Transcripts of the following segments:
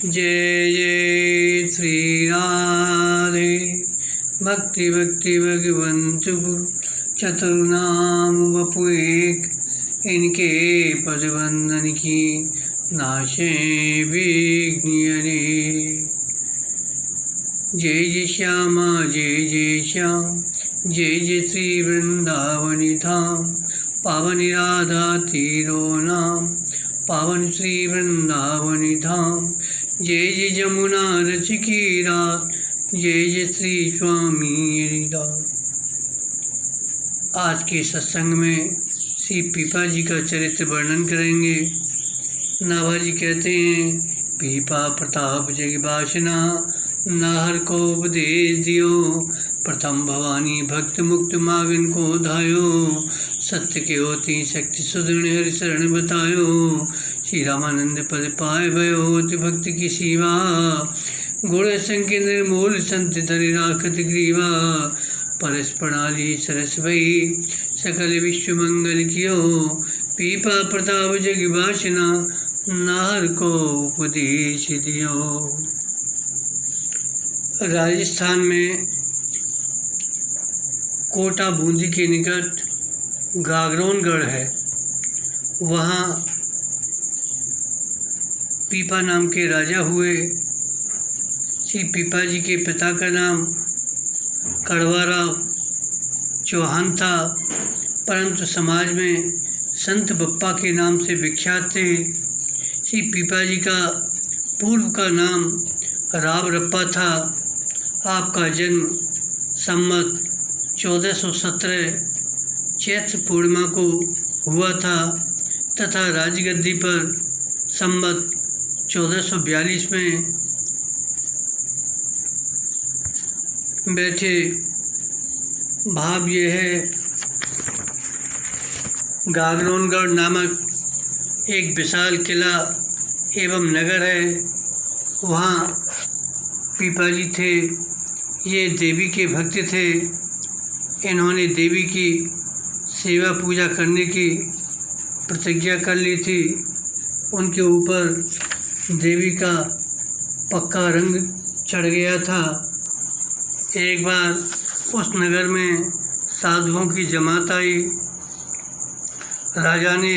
जय जय श्री राधे। भक्ति भक्ति भगवंत गुरु चतुर्नाम वपु एक, इनके पद बंधन की नाशे विघ्न अनेक। जय जय श्यामा जय जय श्याम, जय जय श्री वृंदावनी धाम। पावन राधा तीरो नाम, पावन श्री वृंदावनी धाम। जय जय जमुना रच की रात, जय जय श्री स्वामी हरिदास। आज के सत्संग में श्री पीपा जी का चरित्र वर्णन करेंगे। नाभाजी कहते हैं, पीपा प्रताप जग बासना, नाहर को उपदेश दियो। प्रथम भवानी भक्त मुक्त मागन को धायो। सत्य के होती शक्ति सुदृढ़ हरि शरण बतायो। श्री रामानंद पद पाए भयो, होति भक्त की सीवा। गुण संख्य निर्मूल संत धरि राखत ग्रीवा। परस प्रणाली सरस भई, सकल विश्व मंगल कियो। पीपा प्रताप जग बासना, नाहर को उपदेश दियो। राजस्थान में कोटा बूंदी के निकट गागरोनगढ़ है। वहाँ पीपा नाम के राजा हुए। श्री पीपा जी के पिता का नाम कड़वाराव चौहान था, परंतु समाज में संत बप्पा के नाम से विख्यात थे। श्री पीपा जी का पूर्व का नाम रावरप्पा था। आपका जन्म संमत 1417 चैत्र पूर्णिमा को हुआ था तथा राजगद्दी पर संमत 1442 में बैठे। भाव ये है, गागरोनगढ़ नामक एक विशाल किला एवं नगर है। वहाँ पीपा जी थे। ये देवी के भक्त थे। इन्होंने देवी की सेवा पूजा करने की प्रतिज्ञा कर ली थी। उनके ऊपर देवी का पक्का रंग चढ़ गया था। एक बार उस नगर में साधुओं की जमात आई। राजा ने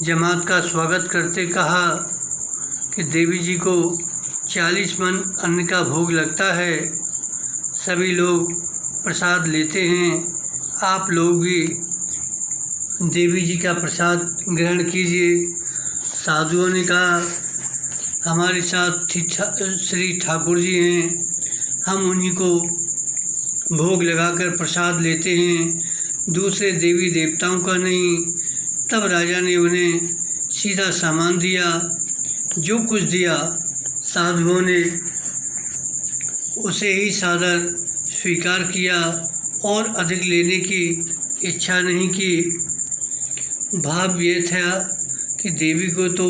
जमात का स्वागत करते कहा कि देवी जी को 40 मन अन्न का भोग लगता है। सभी लोग प्रसाद लेते हैं। आप लोग भी देवी जी का प्रसाद ग्रहण कीजिए। साधुओं ने कहा, हमारे साथ श्री ठाकुर जी हैं, हम उन्हीं को भोग लगाकर प्रसाद लेते हैं, दूसरे देवी देवताओं का नहीं। तब राजा ने उन्हें सीधा सामान दिया। जो कुछ दिया साधुओं ने उसे ही सादर स्वीकार किया और अधिक लेने की इच्छा नहीं की। भाव ये था कि देवी को तो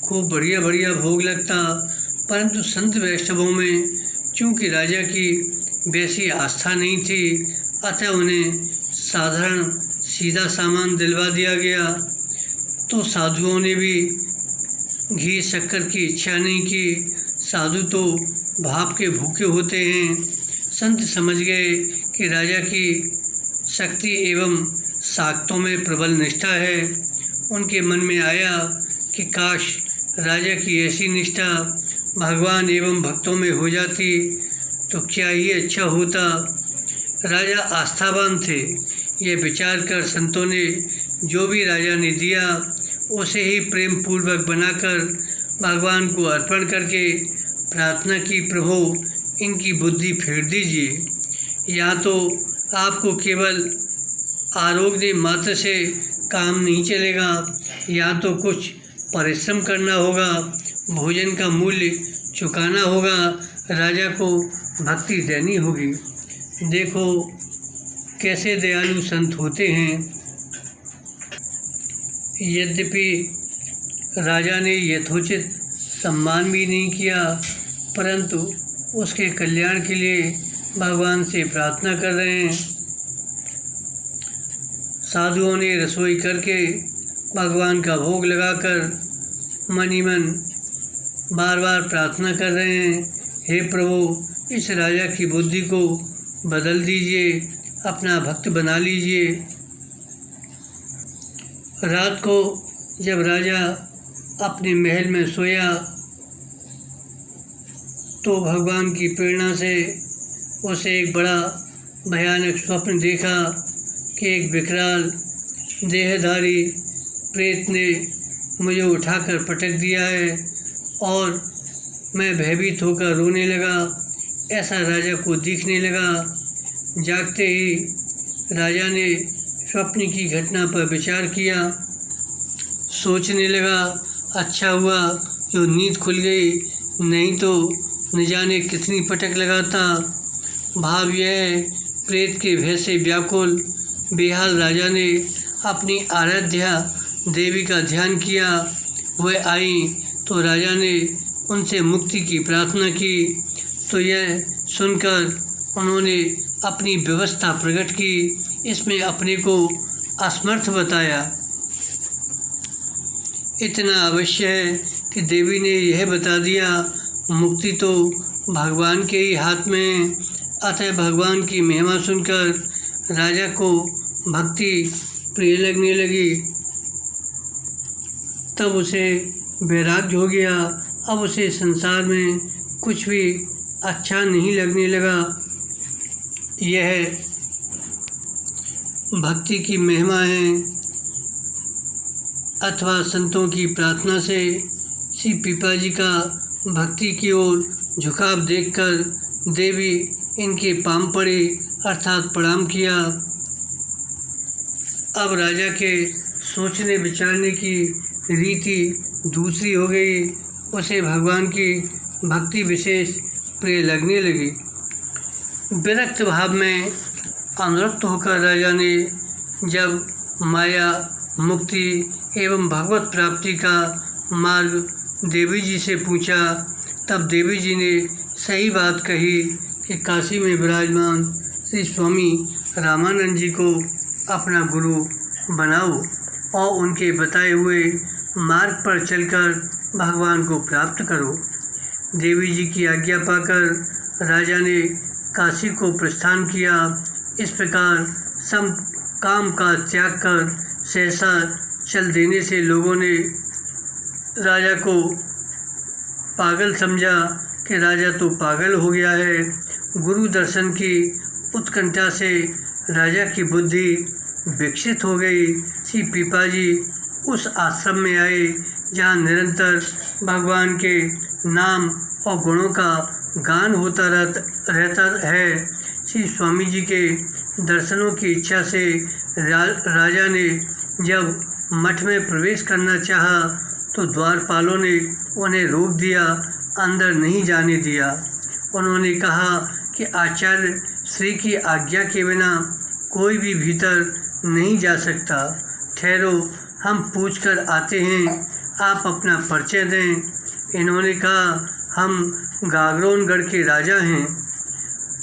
खूब बढ़िया बढ़िया भोग लगता, परंतु संत वैष्णवों में चूँकि राजा की वैसी आस्था नहीं थी, अतः उन्हें साधारण सीधा सामान दिलवा दिया गया। तो साधुओं ने भी घी शक्कर की इच्छा नहीं की। साधु तो भाव के भूखे होते हैं। संत समझ गए कि राजा की शक्ति एवं साक्तों में प्रबल निष्ठा है। उनके मन में आया कि काश राजा की ऐसी निष्ठा भगवान एवं भक्तों में हो जाती तो क्या ही अच्छा होता। राजा आस्थावान थे। ये विचार कर संतों ने जो भी राजा ने दिया उसे ही प्रेम पूर्वक बनाकर भगवान को अर्पण करके प्रार्थना की, प्रभु इनकी बुद्धि फेर दीजिए। या तो आपको केवल आरोग्य मात्र से काम नहीं चलेगा, या तो कुछ परिश्रम करना होगा, भोजन का मूल्य चुकाना होगा, राजा को भक्ति देनी होगी। देखो कैसे दयालु संत होते हैं। यद्यपि राजा ने यथोचित सम्मान भी नहीं किया, परंतु उसके कल्याण के लिए भगवान से प्रार्थना कर रहे हैं। साधुओं ने रसोई करके भगवान का भोग लगाकर मन ही मन बार बार प्रार्थना कर रहे हैं, हे प्रभु इस राजा की बुद्धि को बदल दीजिए, अपना भक्त बना लीजिए। रात को जब राजा अपने महल में सोया तो भगवान की प्रेरणा से उसे एक बड़ा भयानक स्वप्न देखा कि एक विकराल देहधारी प्रेत ने मुझे उठाकर पटक दिया है और मैं भयभीत होकर रोने लगा। ऐसा राजा को दिखने लगा। जागते ही राजा ने स्वप्न की घटना पर विचार किया। सोचने लगा, अच्छा हुआ जो नींद खुल गई, नहीं तो न जाने कितनी पटक लगाता। भाव यह प्रेत के भय से व्याकुल बेहाल राजा ने अपनी आराध्या देवी का ध्यान किया। वह आई तो राजा ने उनसे मुक्ति की प्रार्थना की, तो यह सुनकर उन्होंने अपनी व्यवस्था प्रकट की। इसमें अपने को असमर्थ बताया। इतना अवश्य है कि देवी ने यह बता दिया, मुक्ति तो भगवान के ही हाथ में है। अतः भगवान की महिमा सुनकर राजा को भक्ति प्रिय लगने लगी। तब उसे वैराग्य हो गया। अब उसे संसार में कुछ भी अच्छा नहीं लगने लगा। यह भक्ति की महिमा है। अथवा संतों की प्रार्थना से श्री पीपाजी का भक्ति की ओर झुकाव देखकर देवी इनके पांव पड़े अर्थात प्रणाम किया। अब राजा के सोचने विचारने की रीति दूसरी हो गई। उसे भगवान की भक्ति विशेष प्रिय लगने लगी। विरक्त भाव में अनुरक्त होकर राजा ने जब माया मुक्ति एवं भगवत प्राप्ति का मार्ग देवी जी से पूछा, तब देवी जी ने सही बात कही कि काशी में विराजमान श्री स्वामी रामानंद जी को अपना गुरु बनाओ और उनके बताए हुए मार्ग पर चलकर भगवान को प्राप्त करो। देवी जी की आज्ञा पाकर राजा ने काशी को प्रस्थान किया। इस प्रकार सब काम का त्याग कर सहसा चल देने से लोगों ने राजा को पागल समझा कि राजा तो पागल हो गया है। गुरु दर्शन की उत्कंठा से राजा की बुद्धि विकसित हो गई। श्री पीपाजी उस आश्रम में आए जहाँ निरंतर भगवान के नाम और गुणों का गान होता रहता है। श्री स्वामी जी के दर्शनों की इच्छा से राजा ने जब मठ में प्रवेश करना चाहा तो द्वारपालों ने उन्हें रोक दिया, अंदर नहीं जाने दिया। उन्होंने कहा कि आचार्य श्री की आज्ञा के बिना कोई भी भीतर नहीं जा सकता। ठहरो, हम पूछकर आते हैं, आप अपना परिचय दें। इन्होंने कहा, हम गागरोनगढ़ के राजा हैं।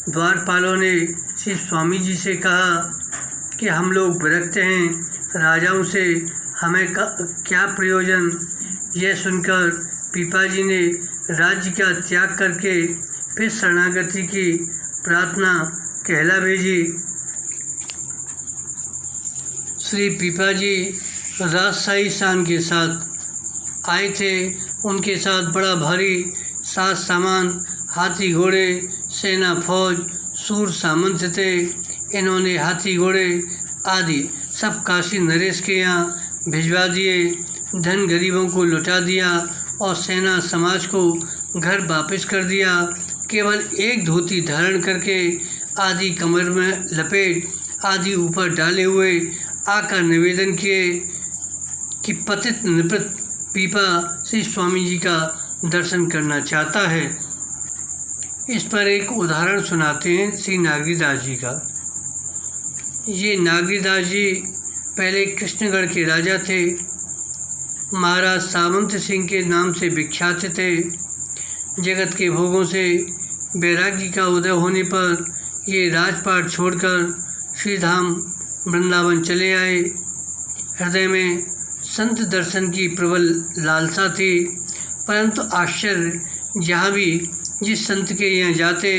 द्वारपालों ने श्री स्वामी जी से कहा कि हम लोग विरक्त हैं, राजाओं से हमें क्या प्रयोजन। यह सुनकर पीपाजी ने राज्य का त्याग करके फिर शरणागति की प्रार्थना कहला भेजी। श्री पीपाजी राजशाही शान के साथ आए थे। उनके साथ बड़ा भारी साज सामान, हाथी घोड़े, सेना फौज, सूर सामंत थे। इन्होंने हाथी घोड़े आदि सब काशी नरेश के यहाँ भिजवा दिए। धन गरीबों को लुटा दिया और सेना समाज को घर वापस कर दिया। केवल एक धोती धारण करके आदि कमर में लपेट आदि ऊपर डाले हुए आकर निवेदन किए कि पतित निपृत पीपा श्री स्वामी जी का दर्शन करना चाहता है। इस पर एक उदाहरण सुनाते हैं श्री नागरीदास जी का। ये नागरीदास जी पहले कृष्णगढ़ के राजा थे। महाराज सामंत सिंह के नाम से विख्यात थे। जगत के भोगों से वैराग्य का उदय होने पर ये राजपाट छोड़कर श्रीधाम वृंदावन चले आए। हृदय में संत दर्शन की प्रबल लालसा थी। परंतु आश्चर्य, जहाँ भी जिस संत के यहाँ जाते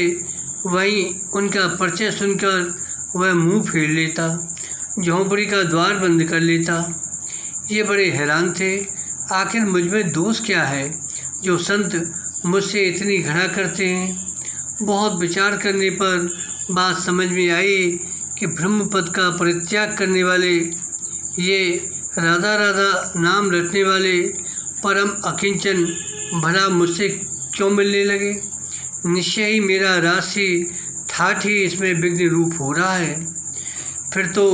वहीं उनका परिचय सुनकर वह मुंह फेर लेता, झोंपड़ी का द्वार बंद कर लेता। ये बड़े हैरान थे, आखिर मुझ में दोष क्या है जो संत मुझसे इतनी घृणा करते हैं। बहुत विचार करने पर बात समझ में आई कि ब्रह्म पद का परित्याग करने वाले, ये राधा राधा नाम रटने वाले परम अकिंचन भला मुझसे क्यों मिलने लगे। निश्चय ही मेरा राशि ठाठ ही इसमें विघ्न रूप हो रहा है। फिर तो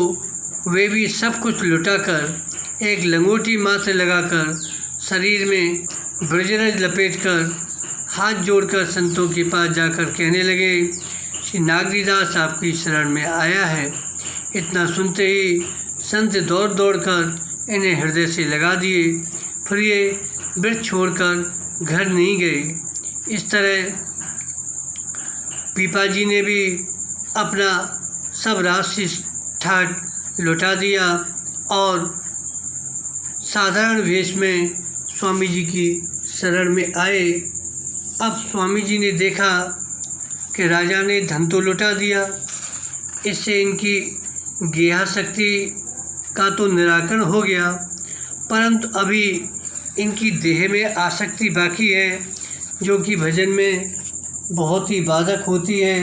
वे भी सब कुछ लुटाकर एक लंगोटी मात्र लगाकर शरीर में ब्रजरज लपेटकर हाथ जोड़कर संतों के पास जाकर कहने लगे, श्री नागरीदास आपकी शरण में आया है। इतना सुनते ही संत दौड़ दौड़ कर इन्हें हृदय से लगा दिए। फिर ये वृक्ष छोड़कर घर नहीं गए। इस तरह पीपा जी ने भी अपना सब राशि ठाठ लौटा दिया और साधारण वेश में स्वामी जी की शरण में आए। अब स्वामी जी ने देखा कि राजा ने धन तो लौटा दिया, इससे इनकी गेहा शक्ति का तो निराकरण हो गया, परंतु अभी इनकी देह में आसक्ति बाकी है, जो कि भजन में बहुत ही बाधक होती है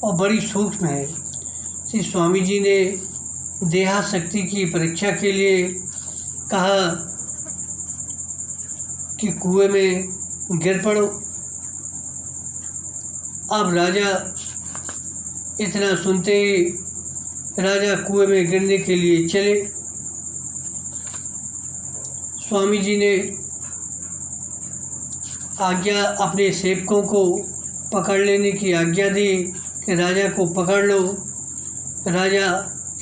और बड़ी सूक्ष्म है। श्री स्वामी जी ने देहाशक्ति की परीक्षा के लिए कहा कि कुएं में गिर पड़ो। अब राजा इतना सुनते ही राजा कुएं में गिरने के लिए चले। स्वामी जी ने आज्ञा अपने सेवकों को पकड़ लेने की आज्ञा दी कि राजा को पकड़ लो। राजा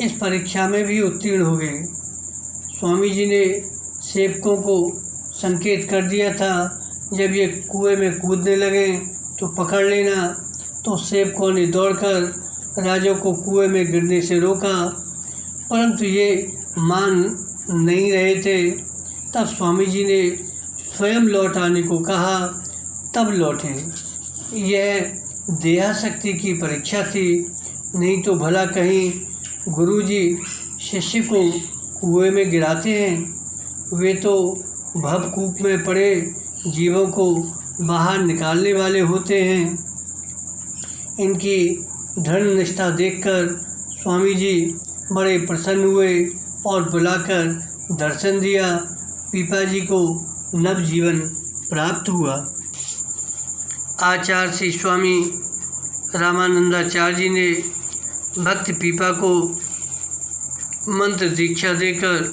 इस परीक्षा में भी उत्तीर्ण हो गए। स्वामी जी ने सेवकों को संकेत कर दिया था, जब ये कुएं में कूदने लगे तो पकड़ लेना। तो सेवकों ने दौड़कर राजा को कुएं में गिरने से रोका, परंतु ये मान नहीं रहे थे। तब स्वामी जी ने स्वयं लौट आने को कहा, तब लौटे। यह देहाशक्ति की परीक्षा थी, नहीं तो भला कहीं गुरुजी शिष्य को कुएं में गिराते हैं। वे तो भवकूप में पड़े जीवों को बाहर निकालने वाले होते हैं। इनकी दृढ़ निष्ठा देखकर स्वामी जी बड़े प्रसन्न हुए और बुलाकर दर्शन दिया। पीपा जी को नवजीवन प्राप्त हुआ। आचार्य श्री स्वामी रामानंदाचार्य जी ने भक्त पीपा को मंत्र दीक्षा देकर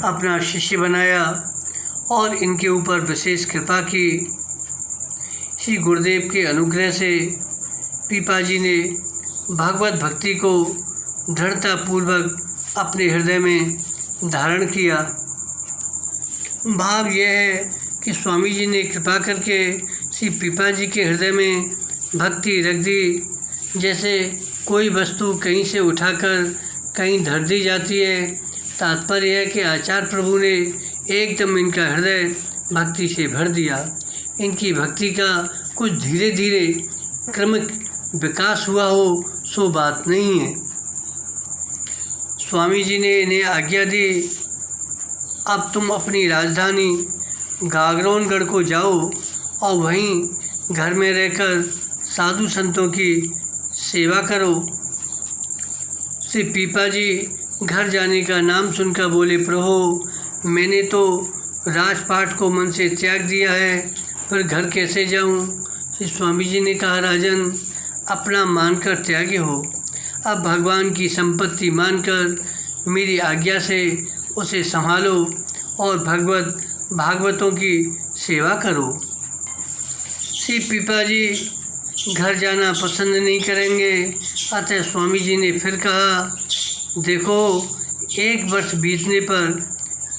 अपना शिष्य बनाया और इनके ऊपर विशेष कृपा की। श्री गुरुदेव के अनुग्रह से पीपा जी ने भगवत भक्ति को दृढ़तापूर्वक अपने हृदय में धारण किया। भाव यह है कि स्वामी जी ने कृपा करके श्री पीपा जी के हृदय में भक्ति रख दी। जैसे कोई वस्तु कहीं से उठाकर कहीं धर दी जाती है। तात्पर्य है कि आचार्य प्रभु ने एकदम इनका हृदय भक्ति से भर दिया। इनकी भक्ति का कुछ धीरे धीरे क्रमिक विकास हुआ हो, सो बात नहीं है। स्वामी जी ने इन्हें आज्ञा दी, अब तुम अपनी राजधानी गागरोनगढ़ को जाओ और वहीं घर में रहकर साधु संतों की सेवा करो। श्री पीपा जी घर जाने का नाम सुनकर बोले, प्रभु मैंने तो राजपाट को मन से त्याग दिया है, फिर घर कैसे जाऊं? श्री स्वामी जी ने कहा, राजन अपना मानकर त्यागी हो। अब भगवान की संपत्ति मानकर मेरी आज्ञा से उसे संभालो और भागवतों की सेवा करो। श्री पीपा जी घर जाना पसंद नहीं करेंगे। अतः स्वामी जी ने फिर कहा, देखो 1 वर्ष बीतने पर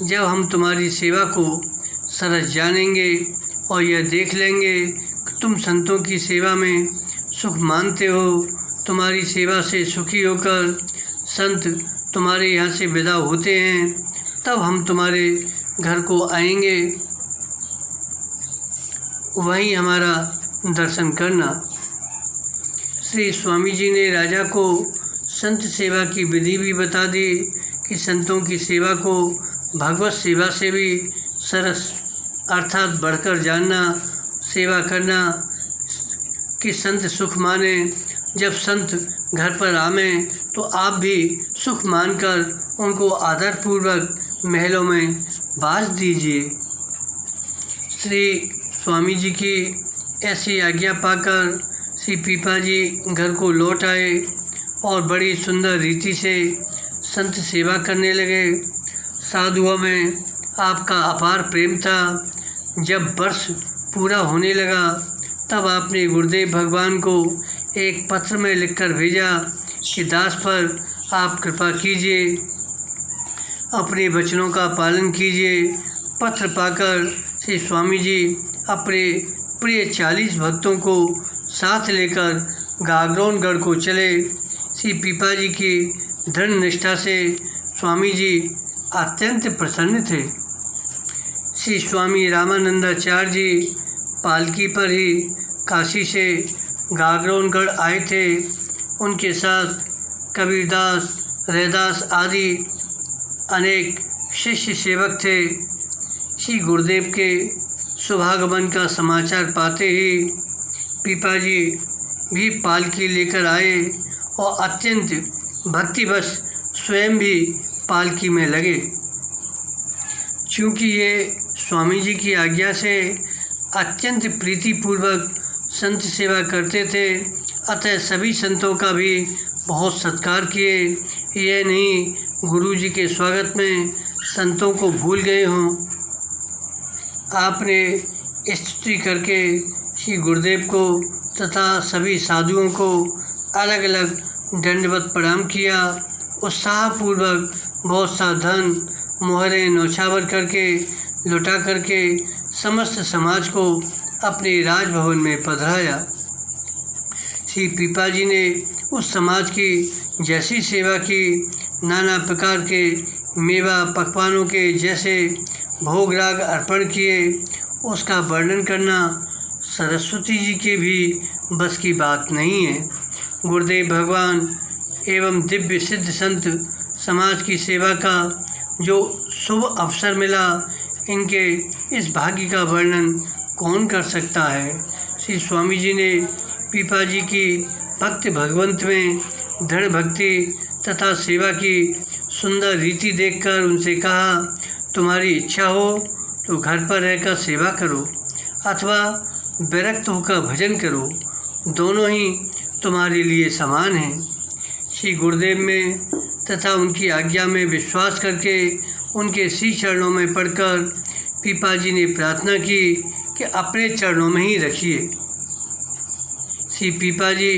जब हम तुम्हारी सेवा को सरस जानेंगे और यह देख लेंगे कि तुम संतों की सेवा में सुख मानते हो, तुम्हारी सेवा से सुखी होकर संत तुम्हारे यहाँ से विदा होते हैं, तब हम तुम्हारे घर को आएंगे वहीं हमारा दर्शन करना। श्री स्वामी जी ने राजा को संत सेवा की विधि भी बता दी कि संतों की सेवा को भगवत सेवा से भी सरस अर्थात बढ़कर जानना, सेवा करना कि संत सुख माने। जब संत घर पर आवें तो आप भी सुख मानकर उनको आदरपूर्वक महलों में बास दीजिए। श्री स्वामी जी की ऐसी आज्ञा पाकर श्री पीपा जी घर को लौट आए और बड़ी सुंदर रीति से संत सेवा करने लगे। साधुओं में आपका अपार प्रेम था। जब वर्ष पूरा होने लगा तब आपने गुरुदेव भगवान को एक पत्र में लिखकर भेजा कि दास पर आप कृपा कीजिए, अपने वचनों का पालन कीजिए। पत्र पाकर श्री स्वामी जी अपने प्रिय 40 भक्तों को साथ लेकर गागरोनगढ़ को चले। श्री पीपा जी की दृढ़ निष्ठा से स्वामी जी अत्यंत प्रसन्न थे। श्री स्वामी रामानंदाचार्य जी पालकी पर ही काशी से गागरोनगढ़ आए थे। उनके साथ कबीरदास, रैदास आदि अनेक शिष्य सेवक थे। श्री गुरुदेव के शुभागमन का समाचार पाते ही पीपा जी भी पालकी लेकर आए और अत्यंत भक्तिवश स्वयं भी पालकी में लगे। चूँकि ये स्वामी जी की आज्ञा से अत्यंत प्रीतिपूर्वक संत सेवा करते थे, अतः सभी संतों का भी बहुत सत्कार किए। यह नहीं गुरु जी के स्वागत में संतों को भूल गए हों। आपने स्तुति करके श्री गुरुदेव को तथा सभी साधुओं को अलग अलग दंडवत प्रणाम किया। उत्साहपूर्वक बहुत सा धन मोहरें नौछावर करके लुटा करके समस्त समाज को अपने राजभवन में पधराया। श्री पीपा जी ने उस समाज की जैसी सेवा की, नाना प्रकार के मेवा पकवानों के जैसे भोग राग अर्पण किए, उसका वर्णन करना सरस्वती जी के भी बस की बात नहीं है। गुरुदेव भगवान एवं दिव्य सिद्ध संत समाज की सेवा का जो शुभ अवसर मिला, इनके इस भाग्य का वर्णन कौन कर सकता है। श्री स्वामी जी ने पीपा जी की भक्त भगवंत में दृढ़ भक्ति तथा सेवा की सुंदर रीति देखकर उनसे कहा, तुम्हारी इच्छा हो तो घर पर रहकर सेवा करो अथवा विरक्त होकर भजन करो, दोनों ही तुम्हारे लिए समान हैं। श्री गुरुदेव में तथा उनकी आज्ञा में विश्वास करके उनके श्री चरणों में पड़कर पीपा जी ने प्रार्थना की कि अपने चरणों में ही रखिए। श्री पीपा जी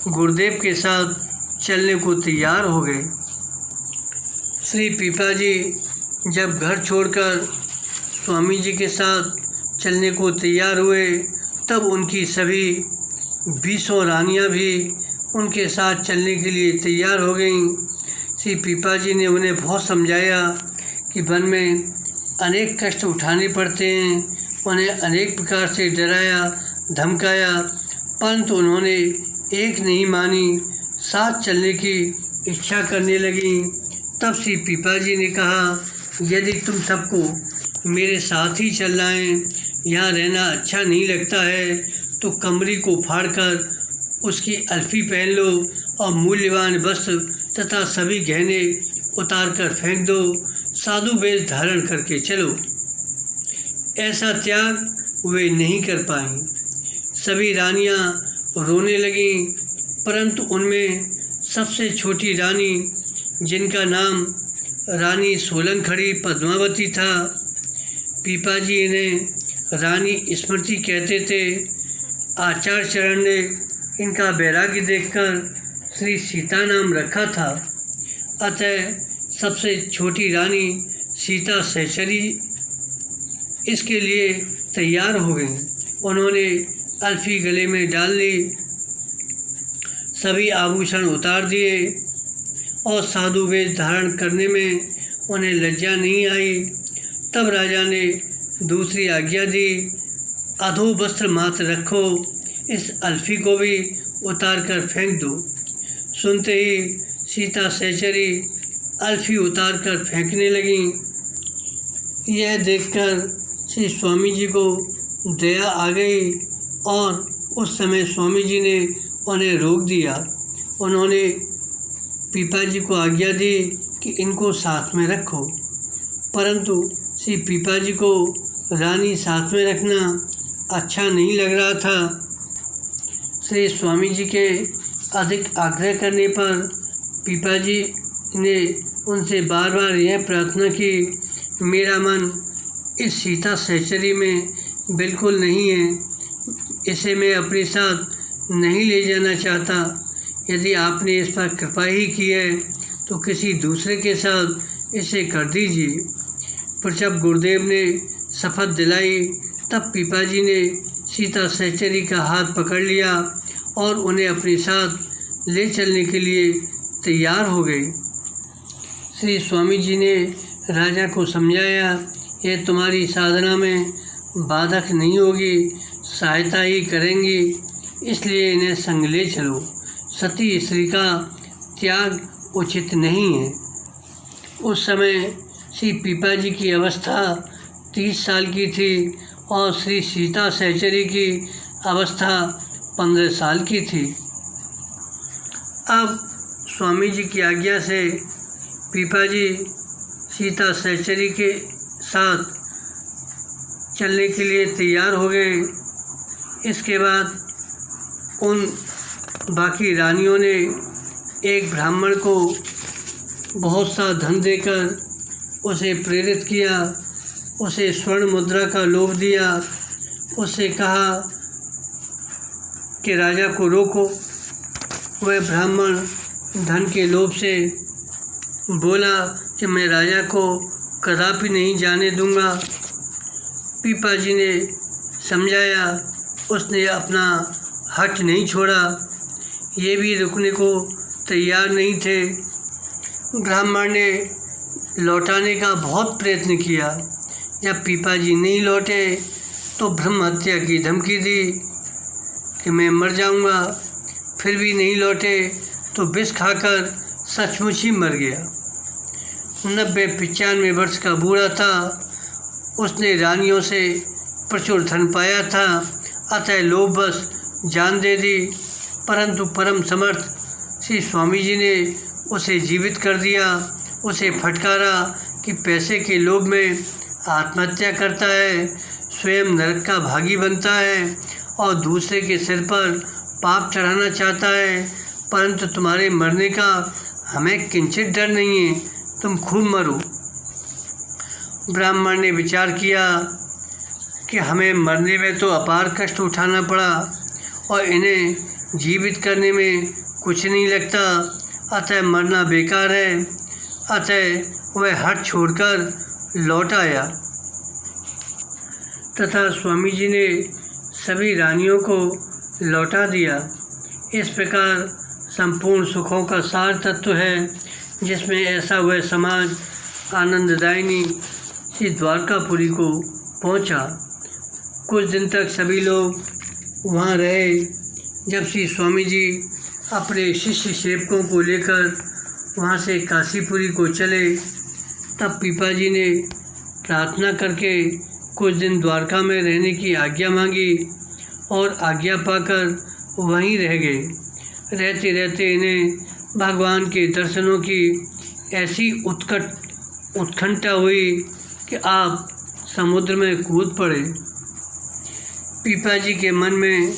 गुरुदेव के साथ चलने को तैयार हो गए। श्री पीपा जी जब घर छोड़कर स्वामी जी के साथ चलने को तैयार हुए, तब उनकी सभी 20 रानियां भी उनके साथ चलने के लिए तैयार हो गईं। श्री पीपा जी ने उन्हें बहुत समझाया कि वन में अनेक कष्ट उठाने पड़ते हैं, उन्हें अनेक प्रकार से डराया धमकाया, परंतु उन्होंने एक नहीं मानी, साथ चलने की इच्छा करने लगी। तब श्री पीपा जी ने कहा, यदि तुम सबको मेरे साथ ही चलना है, यहाँ रहना अच्छा नहीं लगता है, तो कमरी को फाड़कर उसकी अल्फी पहन लो और मूल्यवान वस्त्र तथा सभी गहने उतार कर फेंक दो, साधु वेश धारण करके चलो। ऐसा त्याग वे नहीं कर पाईं। सभी रानियां रोने लगीं, परंतु उनमें सबसे छोटी रानी, जिनका नाम रानी सोलंखड़ी पद्मावती था, पीपा जी इन्हें रानी स्मृति कहते थे। आचार्य चरण ने इनका वैराग्य देखकर श्री सीता नाम रखा था। अतः सबसे छोटी रानी सीता सहचरी इसके लिए तैयार हो गई। उन्होंने अल्फी गले में डाल ली, सभी आभूषण उतार दिए और साधु वेश धारण करने में उन्हें लज्जा नहीं आई। तब राजा ने दूसरी आज्ञा दी, अधो वस्त्र मात्र रखो, इस अल्फी को भी उतार कर फेंक दो। सुनते ही सीता सहचरी अल्फी उतार कर फेंकने लगीं। यह देखकर श्री स्वामी जी को दया आ गई और उस समय स्वामी जी ने उन्हें रोक दिया। उन्होंने पीपा जी को आज्ञा दी कि इनको साथ में रखो, परंतु श्री पीपा जी को रानी साथ में रखना अच्छा नहीं लग रहा था। श्री स्वामी जी के अधिक आग्रह करने पर पीपा जी ने उनसे बार बार यह प्रार्थना की, मेरा मन इस सीता सहचरी में बिल्कुल नहीं है, इसे मैं अपने साथ नहीं ले जाना चाहता। यदि आपने इस पर कृपा ही की है तो किसी दूसरे के साथ इसे कर दीजिए। पर जब गुरुदेव ने शपथ दिलाई तब पीपा जी ने सीता सहचरी का हाथ पकड़ लिया और उन्हें अपने साथ ले चलने के लिए तैयार हो गए। श्री स्वामी जी ने राजा को समझाया, यह तुम्हारी साधना में बाधक नहीं होगी, सहायता ही करेंगी, इसलिए इन्हें संग ले चलो। सती स्त्री का त्याग उचित नहीं है। उस समय श्री पीपा जी की अवस्था 30 साल की थी और श्री सीता सहचरी की अवस्था 15 साल की थी। अब स्वामी जी की आज्ञा से पीपा जी सीता सहचरी के साथ चलने के लिए तैयार हो गए। इसके बाद उन बाकी रानियों ने एक ब्राह्मण को बहुत सा धन देकर उसे प्रेरित किया, उसे स्वर्ण मुद्रा का लोभ दिया, उससे कहा कि राजा को रोको। वह ब्राह्मण धन के लोभ से बोला कि मैं राजा को कदापि नहीं जाने दूंगा। पीपा जी ने समझाया, उसने अपना हठ नहीं छोड़ा, ये भी रुकने को तैयार नहीं थे। ब्राह्मण ने लौटाने का बहुत प्रयत्न किया। जब पीपा जी नहीं लौटे तो ब्रह्म हत्या की धमकी दी कि मैं मर जाऊंगा। फिर भी नहीं लौटे तो विष खाकर सचमुच ही मर गया। 90-95 वर्ष का बूढ़ा था। उसने रानियों से प्रचुर धन पाया था, अतः लोभवश जान दे दी, परंतु परम समर्थ श्री स्वामी जी ने उसे जीवित कर दिया। उसे फटकारा कि पैसे के लोभ में आत्महत्या करता है, स्वयं नरक का भागी बनता है और दूसरे के सिर पर पाप चढ़ाना चाहता है, परंतु तुम्हारे मरने का हमें किंचित डर नहीं है, तुम खूब मरो। ब्राह्मण ने विचार किया कि हमें मरने में तो अपार कष्ट उठाना पड़ा और इन्हें जीवित करने में कुछ नहीं लगता, अतः मरना बेकार है। अतः वह हट छोड़कर लौट आया तथा स्वामी जी ने सभी रानियों को लौटा दिया। इस प्रकार संपूर्ण सुखों का सार तत्व है, जिसमें ऐसा वह समाज आनंददायिनी श्री द्वारकापुरी को पहुंचा। कुछ दिन तक सभी लोग वहां रहे। जब श्री स्वामी जी अपने शिष्य सेवकों को लेकर वहां से काशीपुरी को चले, तब पीपा जी ने प्रार्थना करके कुछ दिन द्वारका में रहने की आज्ञा मांगी और आज्ञा पाकर वहीं रह गए। रहते रहते इन्हें भगवान के दर्शनों की ऐसी उत्कंठा हुई कि आप समुद्र में कूद पड़े। पीपा जी के मन में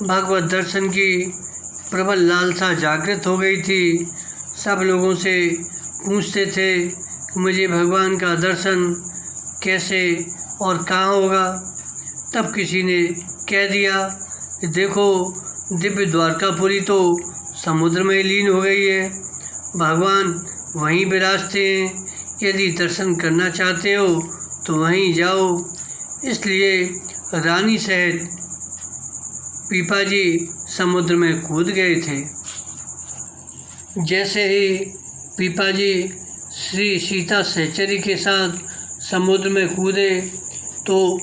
भगवत दर्शन की प्रबल लालसा जागृत हो गई थी। सब लोगों से पूछते थे कि मुझे भगवान का दर्शन कैसे और कहाँ होगा। तब किसी ने कह दिया कि देखो, दिव्य द्वारकापुरी तो समुद्र में लीन हो गई है, भगवान वहीं विराजते हैं, यदि दर्शन करना चाहते हो तो वहीं जाओ। इसलिए रानी सहित पीपा जी समुद्र में कूद गए थे। जैसे ही पीपा जी श्री सीता सहचरी के साथ समुद्र में कूदे तो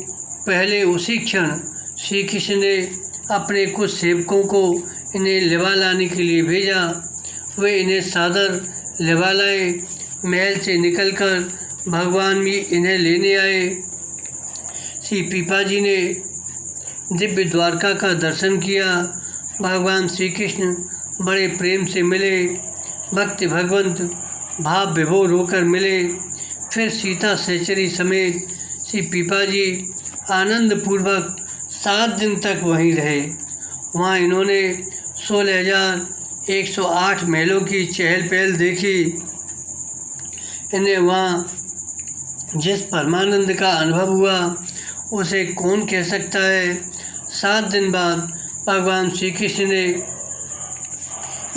पहले उसी क्षण श्री कृष्ण ने अपने कुछ सेवकों को इन्हें लिवा लाने के लिए भेजा। वे इन्हें सादर लिवा लाए। महल से निकलकर भगवान भी इन्हें लेने आए। श्री पीपा जी ने दिव्य द्वारका का दर्शन किया। भगवान श्री कृष्ण बड़े प्रेम से मिले। भक्त भगवंत भाव विभोर होकर मिले। फिर सीता सहचरी समेत श्री पीपा जी आनंद पूर्वक 7 दिन तक वहीं रहे। वहाँ इन्होंने 16,108 महलों की चहल पहल देखी। इन्हें वहाँ जिस परमानंद का अनुभव हुआ उसे कौन कह सकता है। 7 दिन बाद भगवान श्री कृष्ण ने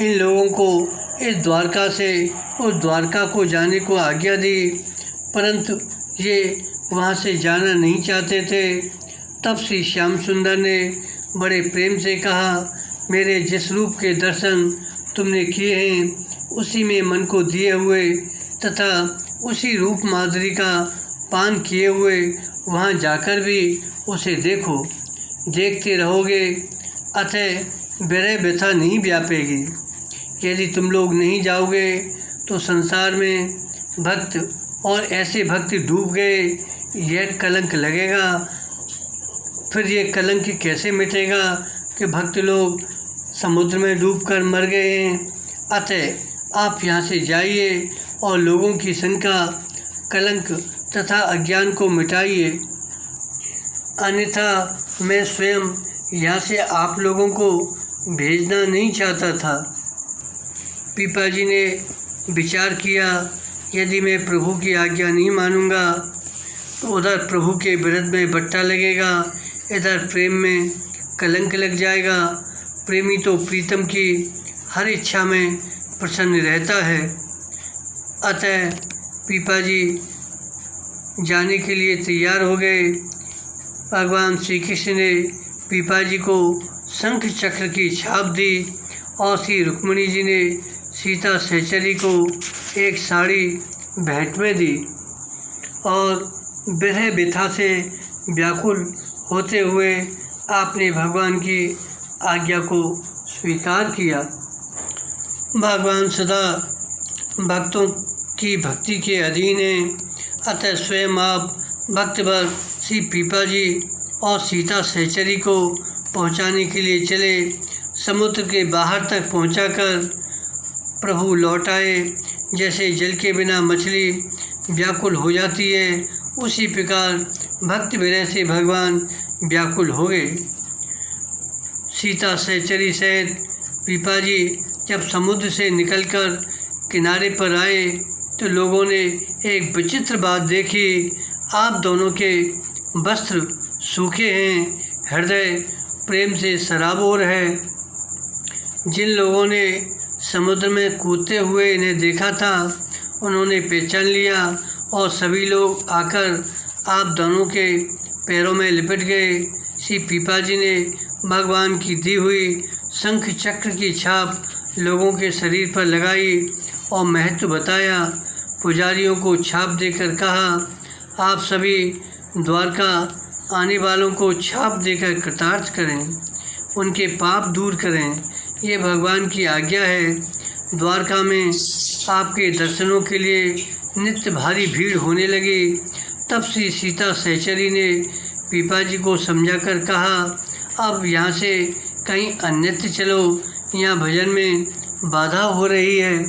इन लोगों को इस द्वारका से उस द्वारका को जाने को आज्ञा दी, परंतु ये वहाँ से जाना नहीं चाहते थे। तब श्री श्याम सुंदर ने बड़े प्रेम से कहा, मेरे जिस रूप के दर्शन तुमने किए हैं उसी में मन को दिए हुए तथा उसी रूप माधुरी का पान किए हुए वहाँ जाकर भी उसे देखो। देखते रहोगे अतः विरह व्यथा नहीं व्यापेगी। यदि तुम लोग नहीं जाओगे तो संसार में भक्त और ऐसे भक्त डूब गए, यह कलंक लगेगा। फिर ये कलंक कैसे मिटेगा कि भक्त लोग समुद्र में डूबकर मर गए हैं। अतः आप यहाँ से जाइए और लोगों की शंका, कलंक तथा अज्ञान को मिटाइए, अन्यथा मैं स्वयं यहाँ से आप लोगों को भेजना नहीं चाहता था। पीपा जी ने विचार किया, यदि मैं प्रभु की आज्ञा नहीं मानूंगा तो उधर प्रभु के विरुद्ध में बट्टा लगेगा, इधर प्रेम में कलंक लग जाएगा। प्रेमी तो प्रीतम की हर इच्छा में प्रसन्न रहता है। अतः पीपा जी जाने के लिए तैयार हो गए। भगवान श्री कृष्ण ने पीपा जी को शंख चक्र की छाप दी और श्री रुक्मिणी जी ने सीता सहचरी को एक साड़ी भेंट में दी और विरह व्यथा से व्याकुल होते हुए आपने भगवान की आज्ञा को स्वीकार किया। भगवान सदा भक्तों की भक्ति के अधीन हैं, अतः स्वयं आप भक्तवर श्री पीपा जी और सीता सहचरी को पहुंचाने के लिए चले। समुद्र के बाहर तक पहुंचाकर प्रभु लौट आए। जैसे जल के बिना मछली व्याकुल हो जाती है, उसी प्रकार भक्त विरह से भगवान व्याकुल हो गए। सीता सहचरी सहित पीपा जी जब समुद्र से निकलकर किनारे पर आए तो लोगों ने एक विचित्र बात देखी। आप दोनों के वस्त्र सूखे हैं, हृदय प्रेम से सराबोर है। जिन लोगों ने समुद्र में कूदते हुए इन्हें देखा था उन्होंने पहचान लिया और सभी लोग आकर आप दोनों के पैरों में लिपट गए। श्री पीपा जी ने भगवान की दी हुई शंख चक्र की छाप लोगों के शरीर पर लगाई और महत्व बताया। पुजारियों को छाप देकर कहा, आप सभी द्वारका आने वालों को छाप देकर कृतार्थ करें, उनके पाप दूर करें, ये भगवान की आज्ञा है। द्वारका में आपके दर्शनों के लिए नित्य भारी भीड़ होने लगी। तब श्री सीता सहचरी ने पीपा जी को समझाकर कहा, अब यहाँ से कहीं अन्यत्र चलो, यहाँ भजन में बाधा हो रही है।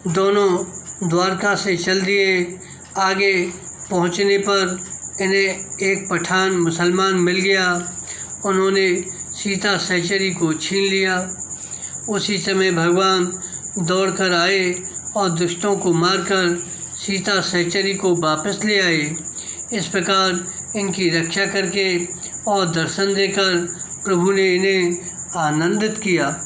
दोनों द्वारका से चल दिए। आगे पहुँचने पर इन्हें एक पठान मुसलमान मिल गया। उन्होंने सीता सहचरी को छीन लिया। उसी समय भगवान दौड़कर आए और दुष्टों को मारकर सीता सहचरी को वापस ले आए। इस प्रकार इनकी रक्षा करके और दर्शन देकर प्रभु ने इन्हें आनंदित किया।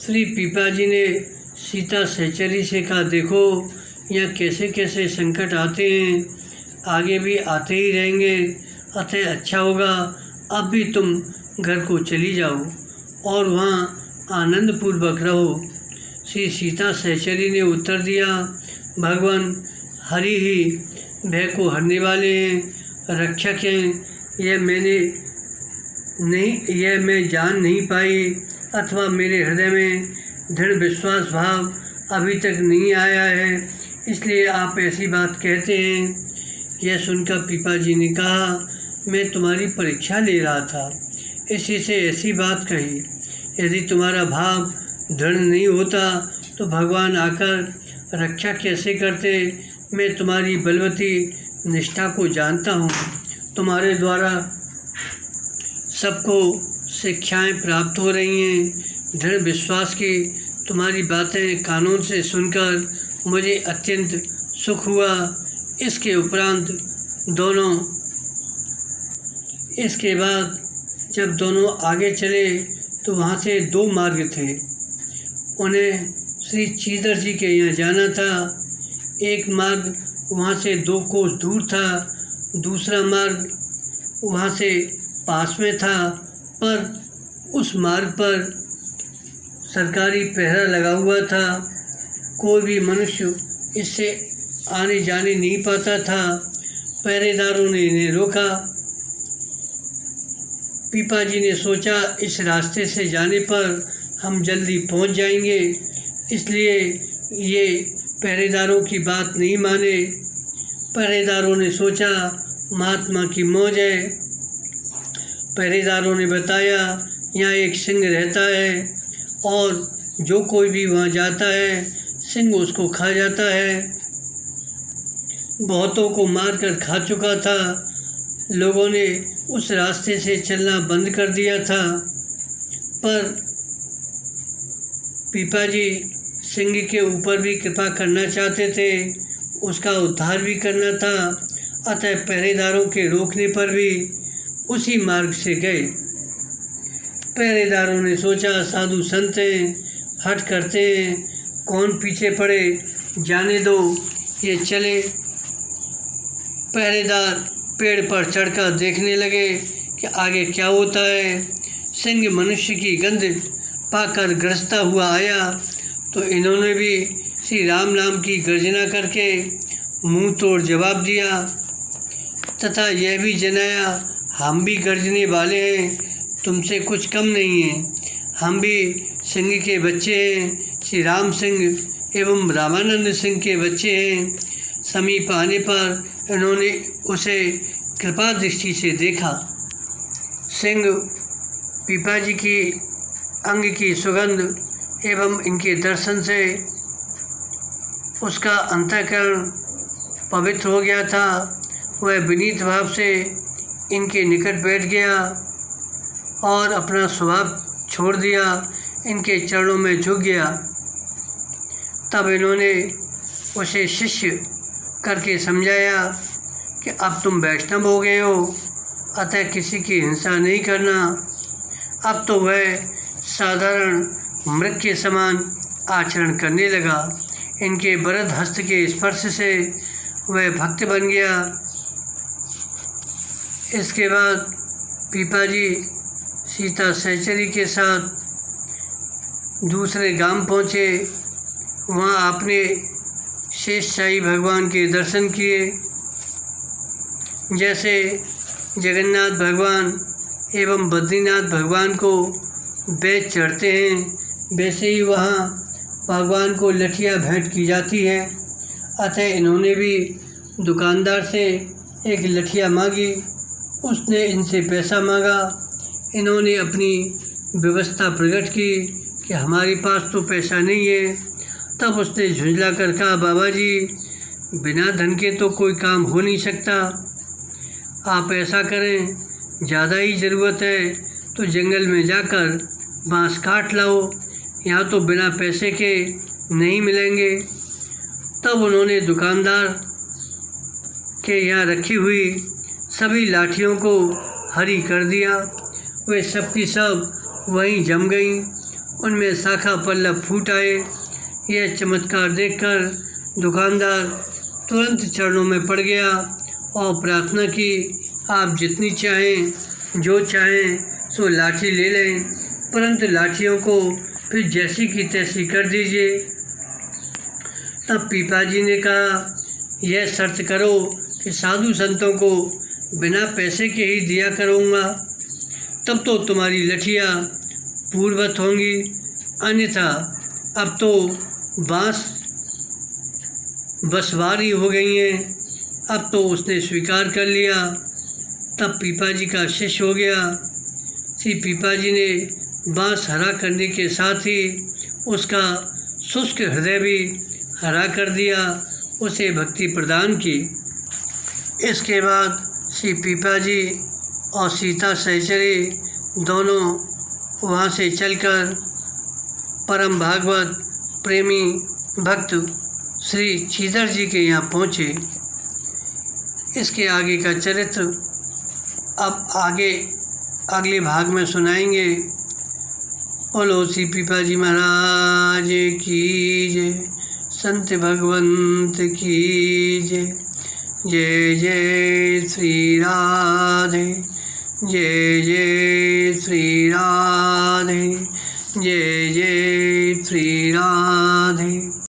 श्री पीपा जी ने सीता सहचरी से कहा, देखो यहाँ कैसे कैसे संकट आते हैं, आगे भी आते ही रहेंगे, अतः अच्छा होगा अब भी तुम घर को चली जाओ और वहाँ आनंदपूर्वक रहो। श्री सीता सहचरी ने उत्तर दिया, भगवान हरि ही भय को हरने वाले हैं, रक्षक हैं। यह मैं जान नहीं पाई, अथवा मेरे हृदय में दृढ़ विश्वास भाव अभी तक नहीं आया है, इसलिए आप ऐसी बात कहते हैं। यह सुनकर पीपा जी ने कहा, मैं तुम्हारी परीक्षा ले रहा था, इसी से ऐसी बात कही। यदि तुम्हारा भाव दृढ़ नहीं होता तो भगवान आकर रक्षा कैसे करते। मैं तुम्हारी बलवती निष्ठा को जानता हूँ, तुम्हारे द्वारा सबको शिक्षाएं प्राप्त हो रही हैं। दृढ़ विश्वास की तुम्हारी बातें कानों से सुनकर मुझे अत्यंत सुख हुआ। इसके बाद जब दोनों आगे चले तो वहाँ से 2 मार्ग थे। उन्हें श्री चीदर जी के यहाँ जाना था। एक मार्ग वहाँ से 2 कोस दूर था, दूसरा मार्ग वहाँ से पास में था, पर उस मार्ग पर सरकारी पहरा लगा हुआ था। कोई भी मनुष्य इससे आने जाने नहीं पाता था। पहरेदारों ने इन्हें रोका। पीपा जी ने सोचा, इस रास्ते से जाने पर हम जल्दी पहुंच जाएंगे, इसलिए ये पहरेदारों की बात नहीं माने। पहरेदारों ने सोचा, महात्मा की मौज है। पहरेदारों ने बताया, यहाँ एक सिंह रहता है और जो कोई भी वहाँ जाता है सिंह उसको खा जाता है। बहुतों को मारकर खा चुका था। लोगों ने उस रास्ते से चलना बंद कर दिया था, पर पीपा जी सिंह के ऊपर भी कृपा करना चाहते थे, उसका उद्धार भी करना था। अतः पहरेदारों के रोकने पर भी उसी मार्ग से गए। पहरेदारों ने सोचा, साधु संत हैं, हट करते हैं, कौन पीछे पड़े, जाने दो, ये चले। पहरेदार पेड़ पर चढ़कर देखने लगे कि आगे क्या होता है। सिंह मनुष्य की गंध पाकर गरजता हुआ आया तो इन्होंने भी श्री राम नाम की गर्जना करके मुंह तोड़ जवाब दिया तथा यह भी जनाया, हम भी गर्जने वाले हैं, तुमसे कुछ कम नहीं हैं। हम भी सिंह के बच्चे हैं, श्री राम सिंह एवं रामानंद सिंह के बच्चे हैं। समीप आने पर इन्होंने उसे कृपा दृष्टि से देखा। सिंह पीपा जी की अंग की सुगंध एवं इनके दर्शन से उसका अंतःकरण पवित्र हो गया था। वह विनीत भाव से इनके निकट बैठ गया और अपना स्वभाव छोड़ दिया, इनके चरणों में झुक गया। तब इन्होंने उसे शिष्य करके समझाया कि अब तुम वैष्णव हो गए हो, अतः किसी की हिंसा नहीं करना। अब तो वह साधारण मृग के समान आचरण करने लगा। इनके वरद हस्त के स्पर्श से वह भक्त बन गया। इसके बाद पीपा जी सीता सहचरी के साथ दूसरे गांव पहुँचे। वहाँ आपने शेषशाही भगवान के दर्शन किए। जैसे जगन्नाथ भगवान एवं बद्रीनाथ भगवान को बेच चढ़ते हैं, वैसे ही वहाँ भगवान को लठिया भेंट की जाती है। अतः इन्होंने भी दुकानदार से एक लठिया मांगी। उसने इनसे पैसा मांगा। इन्होंने अपनी व्यवस्था प्रकट की कि हमारे पास तो पैसा नहीं है। तब उसने झुंझला कर कहा, बाबा जी, बिना धन के तो कोई काम हो नहीं सकता। आप ऐसा करें, ज़्यादा ही ज़रूरत है तो जंगल में जाकर बांस काट लाओ, यहाँ तो बिना पैसे के नहीं मिलेंगे। तब उन्होंने दुकानदार के यहाँ रखी हुई सभी लाठियों को हरी कर दिया। वे सब की सब वहीं जम गईं। उनमें शाखा पल्लव फूट आए। यह चमत्कार देखकर दुकानदार तुरंत चरणों में पड़ गया और प्रार्थना की, आप जितनी चाहें, जो चाहें सो लाठी ले लें, परंतु लाठियों को फिर जैसी की तैसी कर दीजिए। तब पीपा जी ने कहा, यह शर्त करो कि साधु संतों को बिना पैसे के ही दिया करूँगा, तब तो तुम्हारी लठियाँ पूर्ववत होंगी, अन्यथा अब तो बसवारी हो गई हैं। अब तो उसने स्वीकार कर लिया। तब पीपा जी का शिष्य हो गया। श्री पीपा जी ने बाँस हरा करने के साथ ही उसका शुष्क हृदय भी हरा कर दिया, उसे भक्ति प्रदान की। इसके बाद श्री पीपा जी और सीता सहचरी दोनों वहाँ से चलकर परम भागवत प्रेमी भक्त श्री चीदर जी के यहाँ पहुँचे। इसके आगे का चरित्र अब अगले भाग में सुनाएंगे। बोलो श्री पीपा जी महाराज की जय, संत भगवंत की जय। जय जय श्री राधे, जय जय श्री राधे, जय जय श्री राधे।